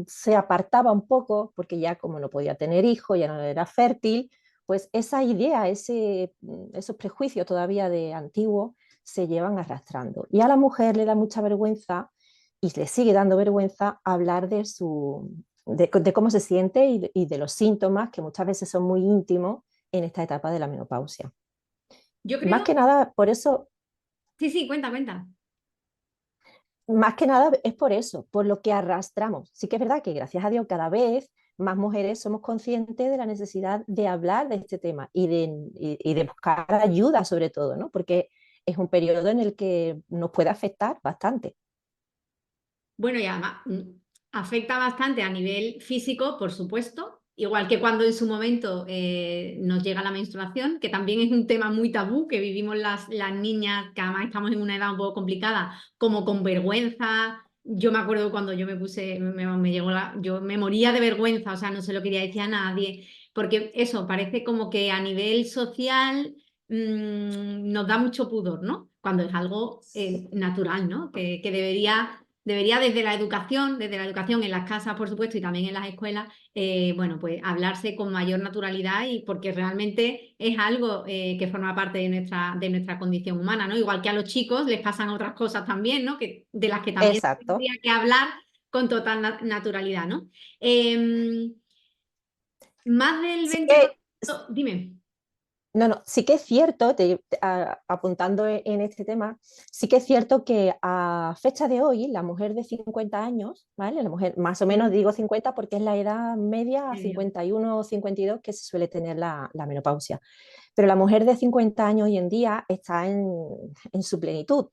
se apartaba un poco, porque ya como no podía tener hijos, ya no era fértil, pues esa idea, esos prejuicios todavía de antiguo se llevan arrastrando. Y a la mujer le da mucha vergüenza y le sigue dando vergüenza hablar de cómo se siente y de los síntomas que muchas veces son muy íntimos en esta etapa de la menopausia. Yo Más creo, que nada, por eso, sí, sí, cuenta, cuenta. más que nada es por eso, por lo que arrastramos. Sí que es verdad que gracias a Dios cada vez más mujeres somos conscientes de la necesidad de hablar de este tema y de buscar ayuda sobre todo, ¿no? Porque es un periodo en el que nos puede afectar bastante. Bueno, y además afecta bastante a nivel físico, por supuesto, igual que cuando en su momento nos llega la menstruación, que también es un tema muy tabú, que vivimos las niñas, que además estamos en una edad un poco complicada, como con vergüenza. Yo me acuerdo cuando yo me puse, me llegó yo me moría de vergüenza, o sea, no se lo quería decir a nadie, porque eso parece como que a nivel social nos da mucho pudor, ¿no? Cuando es algo natural, ¿no? Que debería desde la educación en las casas, por supuesto, y también en las escuelas, bueno, pues hablarse con mayor naturalidad y porque realmente es algo que forma parte de nuestra condición humana, ¿no? Igual que a los chicos les pasan otras cosas también, ¿no? De las que también Exacto. tendría que hablar con total naturalidad, ¿no? Em, más del Sí 20%, dime. No, no, sí que es cierto, apuntando en este tema, sí que es cierto que a fecha de hoy, la mujer de 50 años, ¿vale? La mujer, más o menos Mm, digo 50 porque es la edad media, medio. 51 o 52, que se suele tener la menopausia. Pero la mujer de 50 años hoy en día está en su plenitud.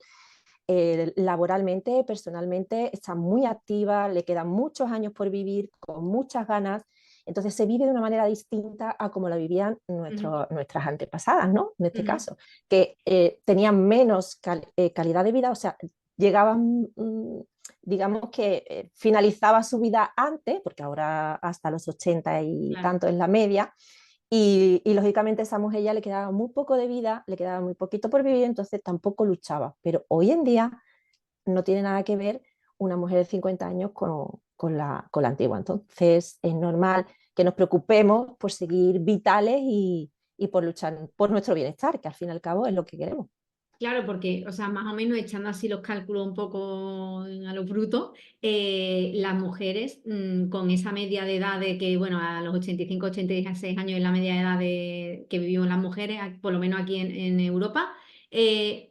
Laboralmente, personalmente, está muy activa, le quedan muchos años por vivir, con muchas ganas. Entonces se vive de una manera distinta a como la vivían Ujú, nuestras antepasadas, ¿no? En este ujú, caso, que tenían menos calidad de vida, o sea, llegaban, digamos que finalizaba su vida antes, porque ahora hasta los 80 y claro. tanto es la media, lógicamente esa mujer ya le quedaba muy poco de vida, le quedaba muy poquito por vivir, entonces tampoco luchaba. Pero hoy en día no tiene nada que ver una mujer de 50 años con la antigua. Entonces es normal que nos preocupemos por seguir vitales y por luchar por nuestro bienestar, que al fin y al cabo es lo que queremos. Claro, porque, o sea, más o menos echando así los cálculos un poco a lo bruto, las mujeres con esa media de edad de que, bueno, a los 85, 86 años es la media de edad que vivimos las mujeres, por lo menos aquí en Europa,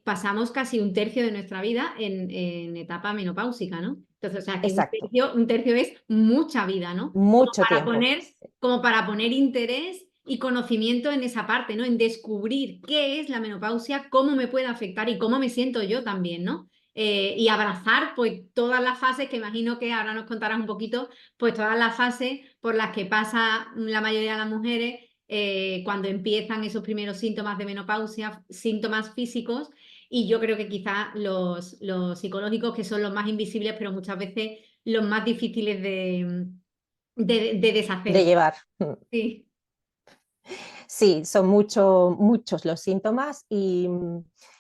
pasamos casi un tercio de nuestra vida en etapa menopáusica, ¿no? Entonces, o sea, que Exacto, un tercio es mucha vida, ¿no? mucho tiempo. Como para poner interés y conocimiento en esa parte, ¿no? En descubrir qué es la menopausia, cómo me puede afectar y cómo me siento yo también, ¿no? Y abrazar pues todas las fases que imagino que ahora nos contarás un poquito, pues todas las fases por las que pasa la mayoría de las mujeres cuando empiezan esos primeros síntomas de menopausia, síntomas físicos, y yo creo que quizás los psicológicos, que son los más invisibles, pero muchas veces los más difíciles de De deshacer. llevar. Sí. Sí, son muchos los síntomas y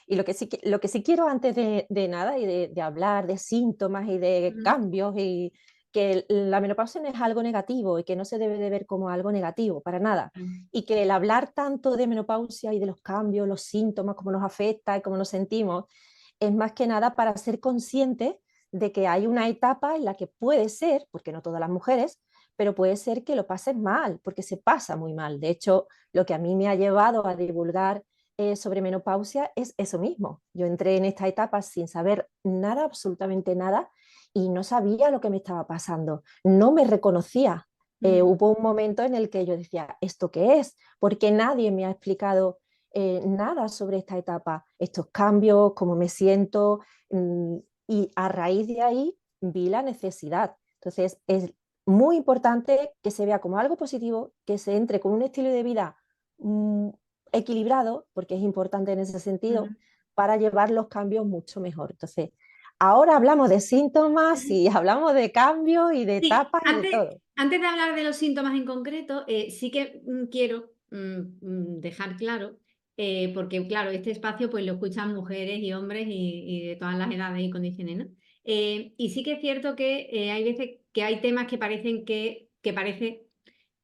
lo que sí quiero antes de nada y de hablar de síntomas y de Ujú, cambios y que la menopausia no es algo negativo y que no se debe de ver como algo negativo para nada y que el hablar tanto de menopausia y de los cambios, los síntomas, cómo nos afecta y cómo nos sentimos, es más que nada para ser conscientes de que hay una etapa en la que puede ser, porque no todas las mujeres, pero puede ser que lo pasen mal, porque se pasa muy mal. De hecho, lo que a mí me ha llevado a divulgar sobre menopausia es eso mismo. Yo entré en esta etapa sin saber nada, absolutamente nada, y no sabía lo que me estaba pasando. No me reconocía. ujú, Hubo un momento en el que yo decía, ¿esto qué es? Porque nadie me ha explicado nada sobre esta etapa, estos cambios, cómo me siento, y a raíz de ahí vi la necesidad. Entonces, es muy importante que se vea como algo positivo, que se entre con un estilo de vida mm, equilibrado, porque es importante en ese ujú. sentido, para llevar los cambios mucho mejor. Entonces, ahora hablamos de síntomas y hablamos de cambios y de Sí, etapas y de todo. antes de hablar de los síntomas en concreto, sí que quiero dejar claro, porque claro, este espacio pues lo escuchan mujeres y hombres y de todas las edades y condiciones, ¿no? Y sí que es cierto que hay veces que hay temas que parecen que parece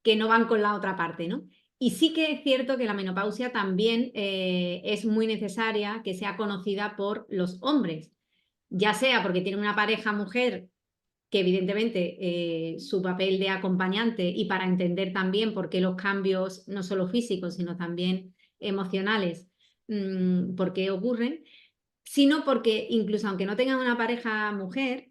que no van con la otra parte, ¿no? Y sí que es cierto que la menopausia también es muy necesaria que sea conocida por los hombres, ya sea porque tienen una pareja mujer que evidentemente su papel de acompañante y para entender también por qué los cambios, no solo físicos, sino también emocionales, por qué ocurren, sino porque incluso aunque no tengan una pareja mujer,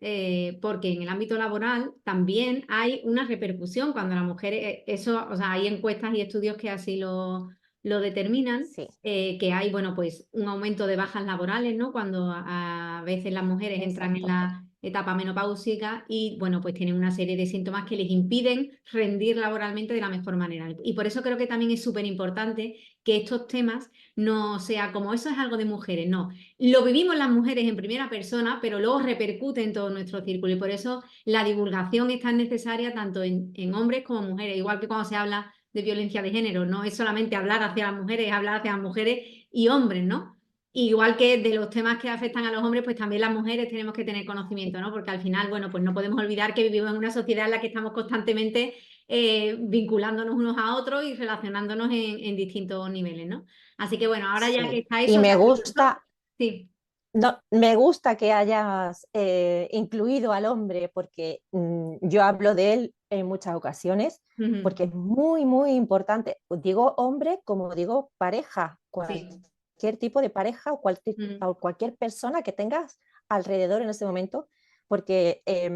porque en el ámbito laboral también hay una repercusión cuando la mujer, eso, o sea, hay encuestas y estudios que así lo determinan, Sí, que hay, bueno, pues un aumento de bajas laborales, ¿no? Cuando a veces las mujeres entran en exacto. la etapa menopáusica y, bueno, pues tienen una serie de síntomas que les impiden rendir laboralmente de la mejor manera. Y por eso creo que también es súper importante que estos temas no sea como eso es algo de mujeres, no. Lo vivimos las mujeres en primera persona, pero luego repercute en todo nuestro círculo y por eso la divulgación es tan necesaria tanto en hombres como mujeres, igual que cuando se habla de violencia de género, no es solamente hablar hacia las mujeres, es hablar hacia las mujeres y hombres, ¿no? Igual que de los temas que afectan a los hombres, pues también las mujeres tenemos que tener conocimiento, ¿no? Porque al final, bueno, pues no podemos olvidar que vivimos en una sociedad en la que estamos constantemente vinculándonos unos a otros y relacionándonos en distintos niveles, ¿no? Así que bueno, ahora ya que Sí, está y eso, o me sea, gusta, sí. no, me gusta que hayas incluido al hombre porque yo hablo de él en muchas ocasiones Ujú. porque es muy, muy importante. Digo hombre como digo pareja, Sí. cualquier tipo de pareja Ujú. o cualquier persona que tengas alrededor en ese momento, porque eh,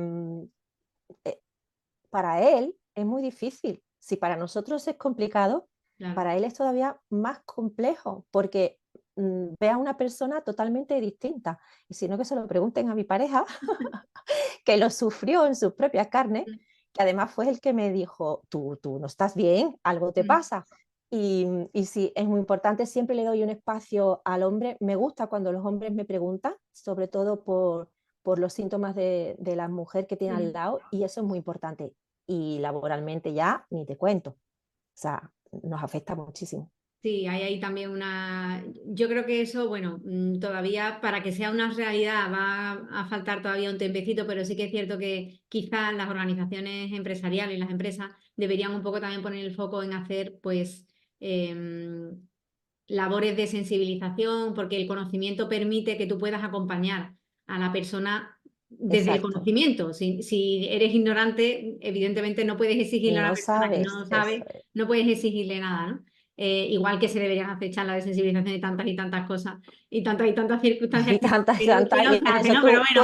para él es muy difícil. Si para nosotros es complicado, Claro. para él es todavía más complejo, porque ve a una persona totalmente distinta. Y si no, que se lo pregunten a mi pareja, que lo sufrió en sus propias carnes, que además fue el que me dijo, tú no estás bien, algo te Ujú. pasa. Y sí, es muy importante, siempre le doy un espacio al hombre. Me gusta cuando los hombres me preguntan, sobre todo por los síntomas de la mujer que tiene al Ujú. lado, y eso es muy importante. Y laboralmente ya ni te cuento. O sea, nos afecta muchísimo. Sí, hay ahí también una. Yo creo que eso, bueno, todavía para que sea una realidad va a faltar todavía un tempecito, pero sí que es cierto que quizás las organizaciones empresariales, las empresas, deberían un poco también poner el foco en hacer, pues, em, labores de sensibilización, porque el conocimiento permite que tú puedas acompañar a la persona desde el Exacto. conocimiento. Si eres ignorante, evidentemente no puedes Y exigirle a una no persona que sabes no eso. sabe, no puedes exigirle nada, ¿no? Igual que se deberían hacer charlas de sensibilización y tantas cosas y tantas circunstancias Y tantas, que tantas, no y se en hacen, eso ¿no? Pero bueno,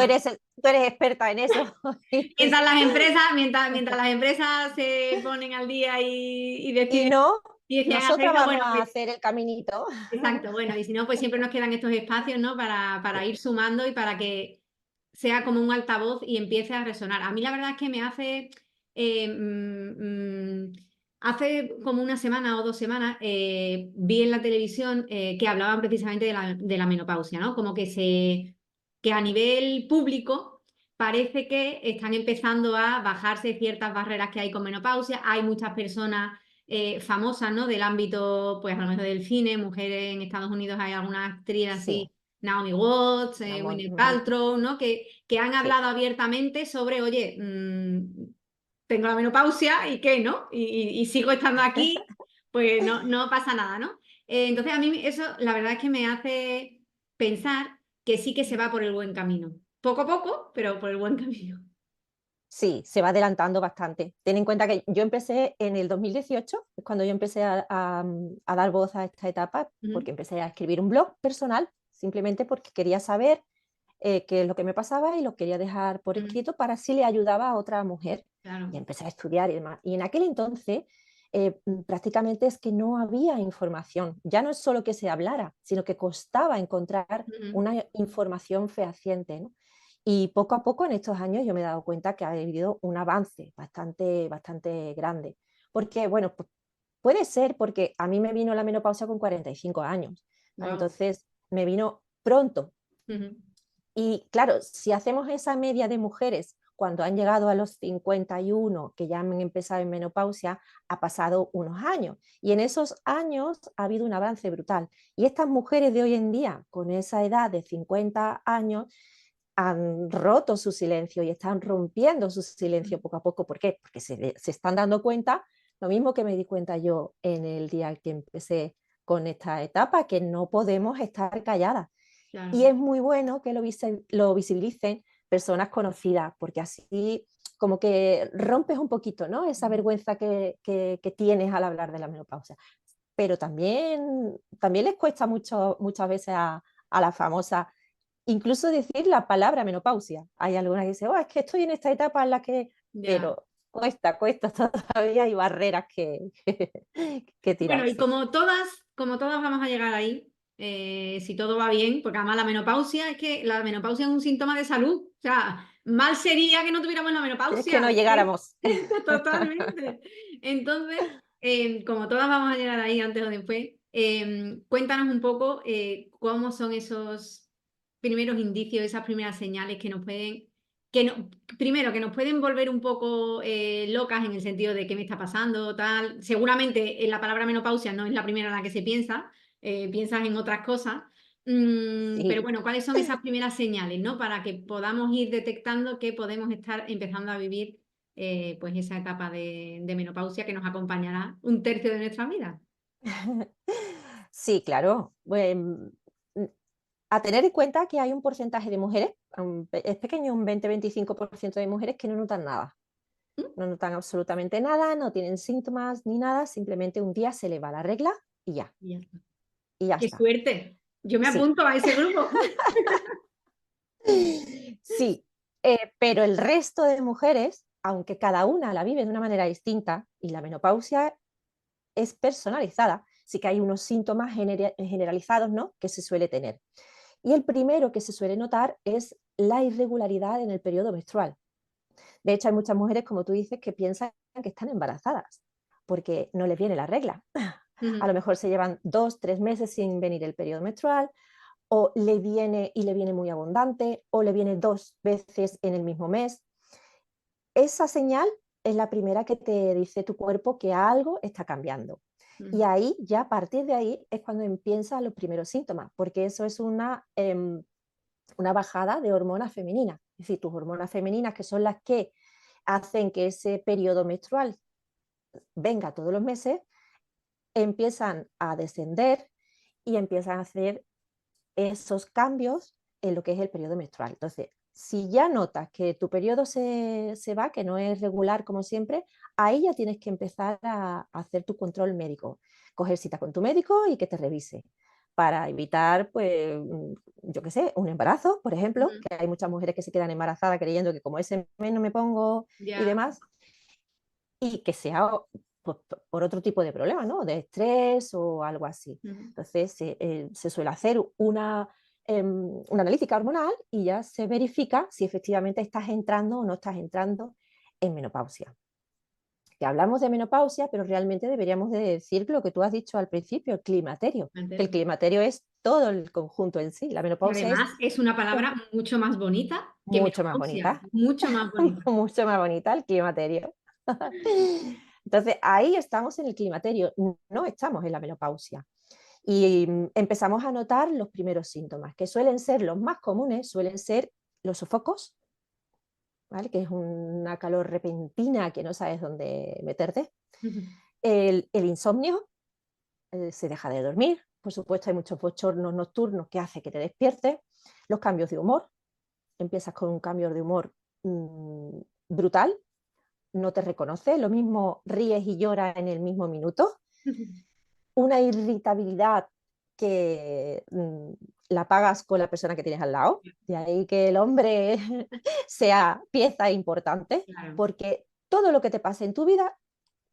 tú eres experta en eso. mientras las empresas se ponen al día y Y deciden no, y decían hacer nosotras eso, vamos bueno, a pues hacer el caminito. exacto, bueno, y si no, pues siempre nos quedan estos espacios, ¿no? Para Sí, ir sumando y para que sea como un altavoz y empiece a resonar. A mí la verdad es que me hace, hace como una semana o 2 semanas, vi en la televisión que hablaban precisamente de la menopausia, ¿no? Como que a nivel público parece que están empezando a bajarse ciertas barreras que hay con menopausia. Hay muchas personas famosas, ¿no? Del ámbito, pues a lo mejor del cine, mujeres en Estados Unidos hay algunas actrices sí, así, Naomi Watts, Gwyneth ujú, Paltrow, ¿no? Que han sí. hablado abiertamente sobre, oye, tengo la menopausia y qué, ¿no? Y sigo estando aquí, pues no pasa nada, ¿no? Entonces a mí eso la verdad es que me hace pensar que sí que se va por el buen camino. Poco a poco, pero por el buen camino. Sí, se va adelantando bastante. Ten en cuenta que yo empecé en el 2018, es cuando yo empecé a dar voz a esta etapa, porque Ujú. empecé a escribir un blog personal, simplemente porque quería saber qué es lo que me pasaba y lo quería dejar por Ujú. escrito para si le ayudaba a otra mujer. Y Claro. empecé a estudiar y demás. Y en aquel entonces prácticamente es que no había información. Ya no es solo que se hablara, sino que costaba encontrar Ujú. una información fehaciente, ¿no? Y poco a poco en estos años yo me he dado cuenta que ha habido un avance bastante, bastante grande. Porque, bueno, puede ser porque a mí me vino la menopausia con 45 años. ¿Vale? Wow. Entonces me vino pronto. Ujú. Y claro, si hacemos esa media de mujeres cuando han llegado a los 51, que ya han empezado en menopausia, ha pasado unos años. Y en esos años ha habido un avance brutal. Y estas mujeres de hoy en día, con esa edad de 50 años, han roto su silencio y están rompiendo su silencio poco a poco. ¿Por qué? Porque se están dando cuenta, lo mismo que me di cuenta yo en el día que empecé con esta etapa, que no podemos estar calladas. Claro. Y es muy bueno que lo visibilicen personas conocidas, porque así como que rompes un poquito, ¿no? Esa vergüenza que tienes al hablar de la menopausia. Pero también les cuesta muchas veces a la famosa, incluso decir la palabra menopausia. Hay algunas que dicen, oh, es que estoy en esta etapa en la que, Ya. pero cuesta todavía, hay barreras que Bueno, y tirarse. como todas vamos a llegar ahí, si todo va bien, porque además la menopausia es un síntoma de salud. O sea, mal sería que no tuviéramos la Si es que menopausia. no llegáramos. Totalmente. Entonces, como todas vamos a llegar ahí antes o después, cuéntanos un poco cómo son esos primeros indicios, esas primeras señales que nos pueden, que no, primero, que nos pueden volver un poco locas en el sentido de qué me está pasando, tal. Seguramente la palabra menopausia no es la primera en la que se piensa, piensas en otras cosas. Pero Sí. bueno, ¿cuáles son esas primeras señales, ¿no? Para que podamos ir detectando que podemos estar empezando a vivir pues esa etapa de menopausia que nos acompañará un tercio de nuestra vida. Sí, claro. A tener en cuenta que hay un porcentaje de mujeres, es pequeño, un 20-25% de mujeres que no notan nada. ¿Mm? No notan absolutamente nada, no tienen síntomas ni nada, simplemente un día se les va la regla y ya, Y ya está. y ya ¡Qué está. suerte! Yo me Sí, apunto a ese grupo. sí, pero el resto de mujeres, aunque cada una la vive de una manera distinta y la menopausia es personalizada, sí que hay unos síntomas generalizados, ¿no?, que se suele tener. Y el primero que se suele notar es la irregularidad en el periodo menstrual. De hecho, hay muchas mujeres, como tú dices, que piensan que están embarazadas porque no les viene la regla. A lo Ujú, mejor se llevan 2-3 meses sin venir el periodo menstrual, o le viene y le viene muy abundante, o le viene 2 veces en el mismo mes. Esa señal es la primera que te dice tu cuerpo que algo está cambiando. Y ujú, ahí, ya a partir de ahí, es cuando empiezan los primeros síntomas, porque eso es una bajada de hormonas femeninas. Es decir, tus hormonas femeninas, que son las que hacen que ese periodo menstrual venga todos los meses, empiezan a descender y empiezan a hacer esos cambios en lo que es el periodo menstrual. Entonces, si ya notas que tu periodo se va, que no es regular como siempre, ahí ya tienes que empezar a hacer tu control médico, coger cita con tu médico y que te revise para evitar, pues, yo qué sé, un embarazo, por ejemplo, ujú. que hay muchas mujeres que se quedan embarazadas creyendo que como ese mes no me pongo y Ya. demás, y que sea pues, por otro tipo de problema, ¿no? De estrés o algo así. Ujú. Entonces se suele hacer una analítica hormonal y ya se verifica si efectivamente estás entrando o no estás entrando en menopausia. Que hablamos de menopausia, pero realmente deberíamos de decir lo que tú has dicho al principio, el climaterio. Me Que el entero. climaterio es todo el conjunto en sí. La Y menopausia es además es una palabra mucho más bonita que mucho más menopausia, bonita, mucho más bonita. mucho más bonita el climaterio. Entonces, ahí estamos en el climaterio, no estamos en la menopausia. Y empezamos a notar los primeros síntomas, que suelen ser los más comunes, suelen ser los sofocos, ¿vale?, que es una calor repentina que no sabes dónde meterte. El insomnio, se deja de dormir. Por supuesto, hay muchos bochornos nocturnos que hace que te despiertes. Los cambios de humor, empiezas con un cambio de humor mmm, brutal, no te reconoce, lo mismo ríes y lloras en el mismo minuto, una irritabilidad que la pagas con la persona que tienes al lado, de ahí que el hombre sea pieza importante, Claro. porque todo lo que te pase en tu vida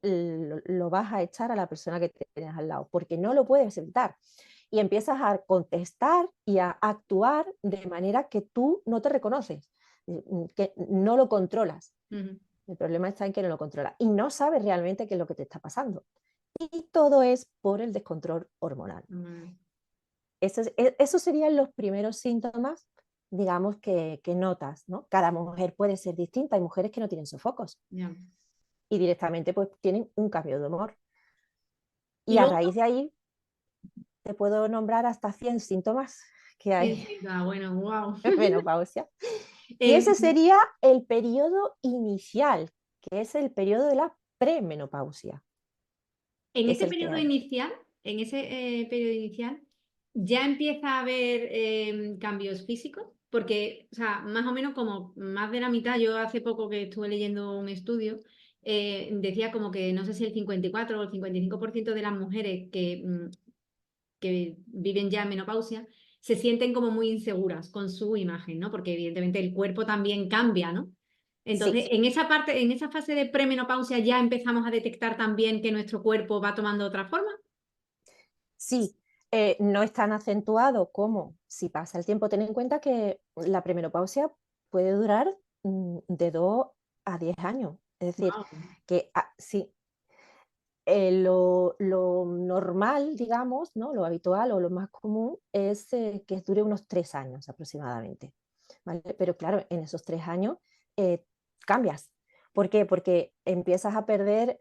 lo vas a echar a la persona que tienes al lado, porque no lo puedes evitar. Y empiezas a contestar y a actuar de manera que tú no te reconoces, que no lo controlas. Ujú. El problema está en que no lo controlas y no sabes realmente qué es lo que te está pasando. Y todo es por el descontrol hormonal. Mm, Esos serían los primeros síntomas, digamos, que notas, ¿no? Cada mujer puede ser distinta. Hay mujeres que no tienen sofocos ya. y directamente pues tienen un cambio de humor. Y Y a luego, raíz de ahí te puedo nombrar hasta 100 síntomas que hay bueno, wow. en menopausia. Y ese sería el periodo inicial, que es el periodo de la premenopausia, En que es ese el periodo que... inicial, en ese periodo inicial, ¿Ya empieza a haber cambios físicos? Porque, o sea, más o menos como más de la mitad, yo hace poco que estuve leyendo un estudio, decía como que no sé si el 54 o el 55% de las mujeres que viven ya en menopausia se sienten como muy inseguras con su imagen, ¿no? Porque evidentemente el cuerpo también cambia, ¿no? Sí, Entonces, en esa parte, en esa fase de premenopausia ya empezamos a detectar también que nuestro cuerpo va tomando otra forma. sí, no es tan acentuado como si pasa el tiempo. Ten en cuenta que la premenopausia puede durar de 2 a 10 años. Es decir, Wow. que sí, lo normal, digamos, ¿no? Lo habitual o lo más común es que dure unos 3 años aproximadamente. ¿Vale? Pero claro, en esos 3 años cambias. ¿Por qué? Porque empiezas a perder,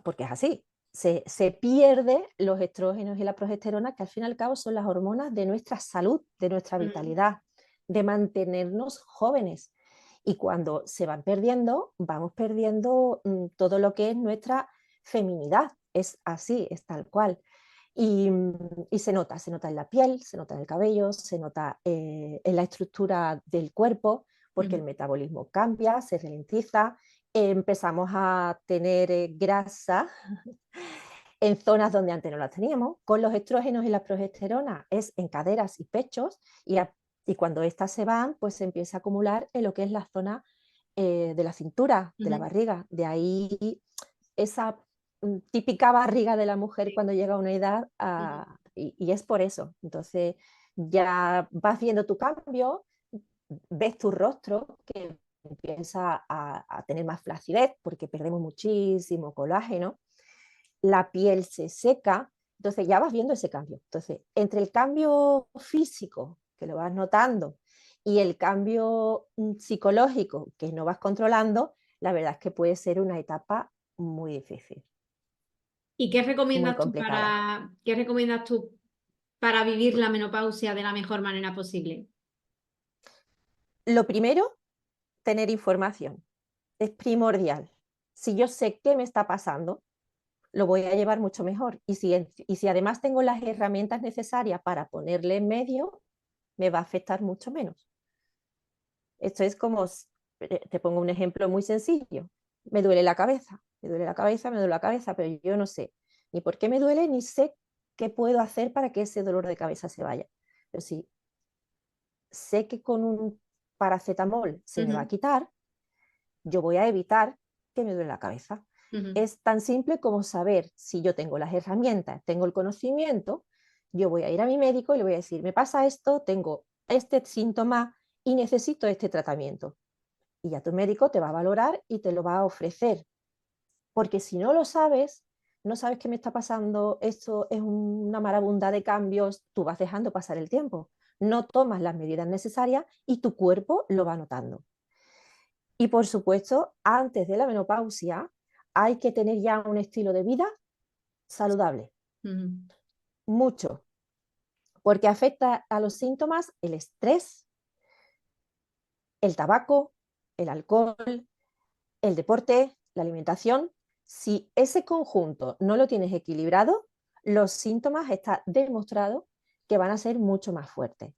porque es así, se pierde los estrógenos y la progesterona, que al fin y al cabo son las hormonas de nuestra salud, de nuestra Mm, vitalidad, de mantenernos jóvenes. Y cuando se van perdiendo, vamos perdiendo todo lo que es nuestra feminidad. Es así, es tal cual. Y se nota en la piel, se nota en el cabello, se nota en la estructura del cuerpo, porque mm, el metabolismo cambia, se ralentiza, empezamos a tener grasa en zonas donde antes no las teníamos. Con los estrógenos y la progesterona es en caderas y pechos, y cuando estas se van, pues se empieza a acumular en lo que es la zona de la cintura, de la ujú. barriga. De ahí esa típica barriga de la mujer Sí. cuando llega a una edad, Ujú. y es por eso. Entonces ya vas viendo tu cambio, ves tu rostro que empieza a tener más flacidez porque perdemos muchísimo colágeno, la piel se seca, entonces ya vas viendo ese cambio. Entonces, entre el cambio físico, que lo vas notando, y el cambio psicológico, que no vas controlando, la verdad es que puede ser una etapa muy difícil, ¿Y muy complicada. qué recomiendas tú para vivir la menopausia de la mejor manera posible? Lo primero, tener información. Es primordial. Si yo sé qué me está pasando, lo voy a llevar mucho mejor. Y si además tengo las herramientas necesarias para ponerle en medio, me va a afectar mucho menos. Esto es como, te pongo un ejemplo muy sencillo. Me duele la cabeza, me duele la cabeza, me duele la cabeza, pero yo no sé ni por qué me duele, ni sé qué puedo hacer para que ese dolor de cabeza se vaya. Pero si sé que con un paracetamol se me va a Ujú, quitar, yo voy a evitar que me duele la cabeza. ujú, Es tan simple como saber si yo tengo las herramientas, tengo el conocimiento, yo voy a ir a mi médico y le voy a decir, me pasa esto, tengo este síntoma y necesito este tratamiento. Y ya tu médico te va a valorar y te lo va a ofrecer. Porque si no lo sabes, no sabes qué me está pasando, esto es una marabunta de cambios, tú vas dejando pasar el tiempo, no tomas las medidas necesarias y tu cuerpo lo va notando. Y por supuesto, antes de la menopausia hay que tener ya un estilo de vida saludable, ujú. mucho, porque afecta a los síntomas el estrés, el tabaco, el alcohol, el deporte, la alimentación. Si ese conjunto no lo tienes equilibrado, los síntomas está demostrado que van a ser mucho más fuertes,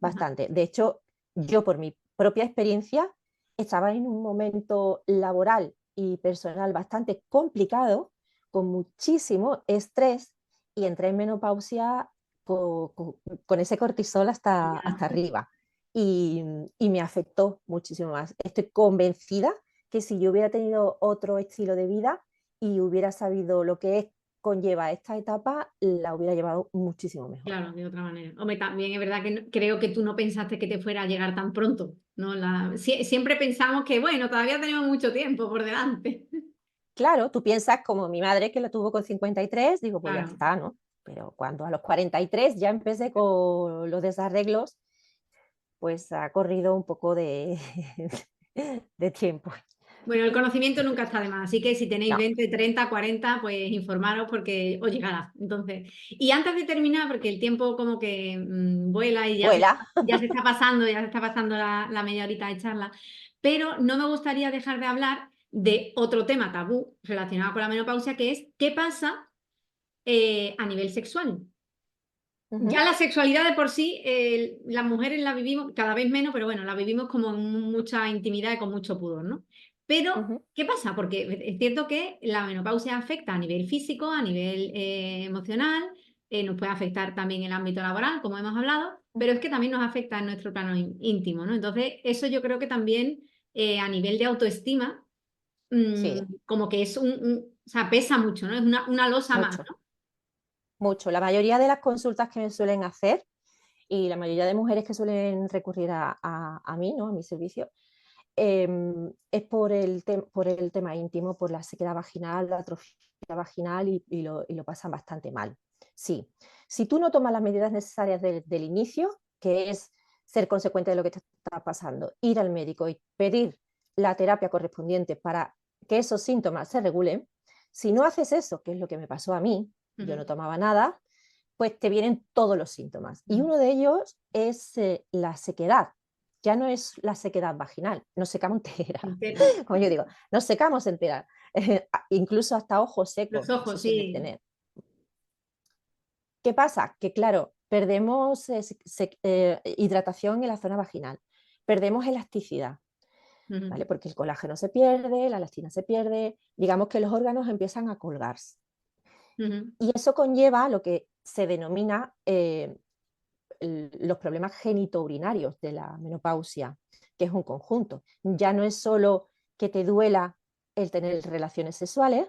Ajá. bastante. De hecho, yo por mi propia experiencia estaba en un momento laboral y personal bastante complicado, con muchísimo estrés, y entré en menopausia con ese cortisol hasta Ya. arriba. Y, y me afectó muchísimo más. Estoy convencida que si yo hubiera tenido otro estilo de vida y hubiera sabido lo que conlleva esta etapa, la hubiera llevado muchísimo mejor. Claro, de otra manera. Hombre, también es verdad que creo que tú no pensaste que te fuera a llegar tan pronto, ¿no? Siempre pensamos que, bueno, todavía tenemos mucho tiempo por delante. Claro, tú piensas como mi madre que lo tuvo con 53, digo, pues ya Claro. está, ¿no? Pero cuando a los 43 ya empecé con los desarreglos, pues ha corrido un poco de, de tiempo. Bueno, el conocimiento nunca está de más, así que si tenéis No, 20, 30, 40, pues informaros porque os llegará. Entonces, y antes de terminar, porque el tiempo como que vuela y vuela. ya se está pasando la media horita de charla, pero no me gustaría dejar de hablar de otro tema tabú relacionado con la menopausia, que es qué pasa a nivel sexual. Ujú, Ya la sexualidad de por sí, las mujeres la vivimos cada vez menos, pero bueno, la vivimos como en mucha intimidad y con mucho pudor, ¿no? Pero, ujú. ¿qué pasa? Porque es cierto que la menopausia afecta a nivel físico, a nivel emocional, nos puede afectar también en el ámbito laboral, como hemos hablado, pero es que también nos afecta en nuestro plano íntimo, ¿no? Entonces, eso yo creo que también a nivel de autoestima, Sí, como que es o sea, pesa mucho, ¿no? Es una losa más, mucho, ¿no? mucho. La mayoría de las consultas que me suelen hacer y la mayoría de mujeres que suelen recurrir a mí, ¿no? A mi servicio, es por el tema íntimo, por la sequedad vaginal, la atrofia vaginal y lo pasan bastante mal. Sí, si tú no tomas las medidas necesarias del inicio, que es ser consecuente de lo que te está pasando, ir al médico y pedir la terapia correspondiente para que esos síntomas se regulen, si no haces eso, que es lo que me pasó a mí, yo no Ujú, tomaba nada, pues te vienen todos los síntomas. Y ujú. uno de ellos es la sequedad. Ya no es la sequedad vaginal, nos secamos entera. Entera. Como yo digo, nos secamos entera. Incluso hasta ojos Los secos se ojos, suelen sí. tener. ¿Qué pasa? Que claro, perdemos hidratación en la zona vaginal, perdemos elasticidad, Ujú, ¿vale? Porque el colágeno se pierde, la elastina se pierde, digamos que los órganos empiezan a colgarse. ujú, Y eso conlleva lo que se denomina los problemas genitourinarios de la menopausia, que es un conjunto. Ya no es solo que te duela el tener relaciones sexuales,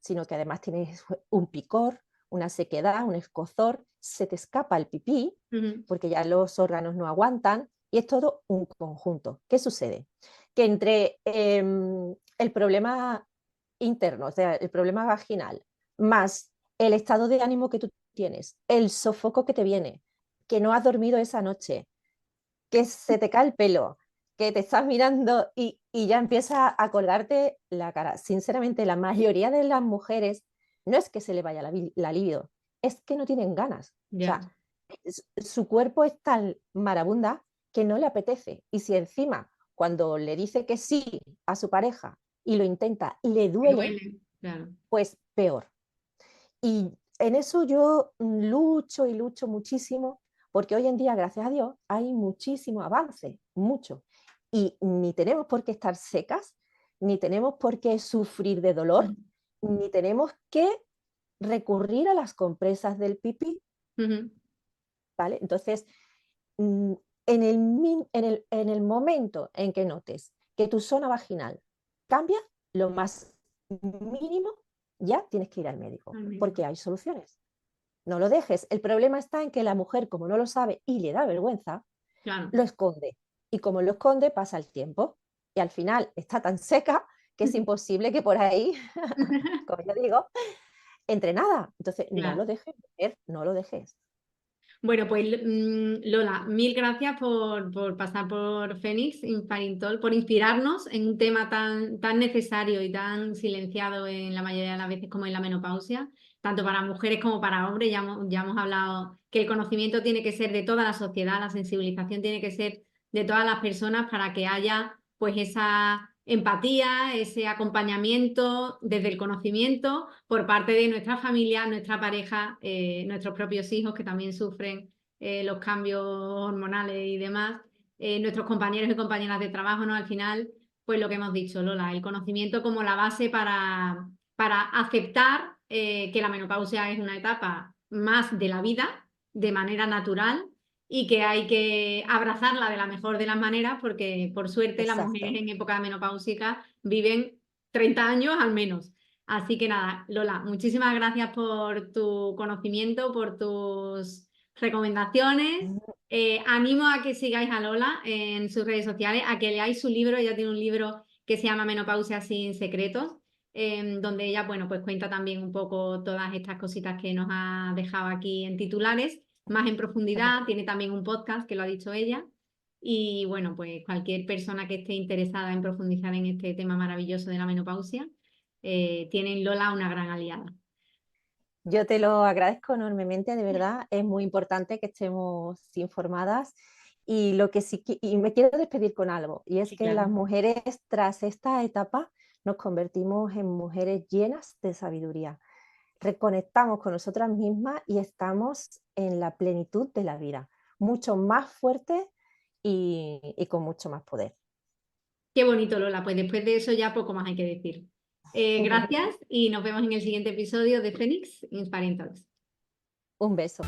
sino que además tienes un picor, una sequedad, un escozor, se te escapa el pipí, ujú, porque ya los órganos no aguantan, y es todo un conjunto. ¿Qué sucede? Que entre el problema interno, o sea, el problema vaginal, más el estado de ánimo que tú tienes, el sofoco que te viene, que no has dormido esa noche, que se te cae el pelo, que te estás mirando y ya empieza a colgarte la cara. Sinceramente, la mayoría de las mujeres no es que se le vaya la libido, es que no tienen ganas. O sea, ya, su cuerpo es tan marabunda que no le apetece. Y si encima, cuando le dice que sí a su pareja y lo intenta, le me duele, duele, claro. pues peor. Y en eso yo lucho y lucho muchísimo, porque hoy en día, gracias a Dios, hay muchísimo avance, mucho. Y ni tenemos por qué estar secas, ni tenemos por qué sufrir de dolor, Ujú, ni tenemos que recurrir a las compresas del pipí, ujú, ¿vale? Entonces, mm, en el momento en que notes que tu zona vaginal cambia, lo más mínimo, ya tienes que ir al médico, al médico, porque hay soluciones. No lo dejes. El problema está en que la mujer, como no lo sabe y le da vergüenza, claro. lo esconde. Y como lo esconde, pasa el tiempo. Y al final está tan seca que es imposible que por ahí, como yo digo, entre nada. Entonces, no Claro. lo dejes, mujer, no lo dejes. Bueno, pues Lola, mil gracias por pasar por Fénix Infarintol, por inspirarnos en un tema tan necesario y tan silenciado en la mayoría de las veces como es la menopausia, tanto para mujeres como para hombres. Ya hemos hablado que el conocimiento tiene que ser de toda la sociedad, la sensibilización tiene que ser de todas las personas para que haya pues esa empatía, ese acompañamiento desde el conocimiento por parte de nuestra familia, nuestra pareja, nuestros propios hijos que también sufren los cambios hormonales y demás, nuestros compañeros y compañeras de trabajo, ¿no? Al final, pues lo que hemos dicho, Lola, el conocimiento como la base para aceptar que la menopausia es una etapa más de la vida, de manera natural, y que hay que abrazarla de la mejor de las maneras porque por suerte las mujeres Exacto. en época menopáusica viven 30 años al menos. Así que nada, Lola, muchísimas gracias por tu conocimiento, por tus recomendaciones. Animo a que sigáis a Lola en sus redes sociales, a que leáis su libro. Ella tiene un libro que se llama Menopausia sin secretos, donde ella, bueno, pues cuenta también un poco todas estas cositas que nos ha dejado aquí en titulares más en profundidad. Tiene también un podcast que lo ha dicho ella. Y bueno, pues cualquier persona que esté interesada en profundizar en este tema maravilloso de la menopausia, tiene en Lola una gran aliada. Yo te lo agradezco enormemente, de verdad. Es muy importante que estemos informadas. Y lo que sí y me quiero despedir con algo, y es Sí, que las claro. mujeres tras esta etapa nos convertimos en mujeres llenas de sabiduría. reconectamos con nosotras mismas y estamos en la plenitud de la vida, mucho más fuerte y con mucho más poder. Qué bonito, Lola. Pues después de eso ya poco más hay que decir. Gracias y nos vemos en el siguiente episodio de Phoenix Inspiring Talks. Un beso.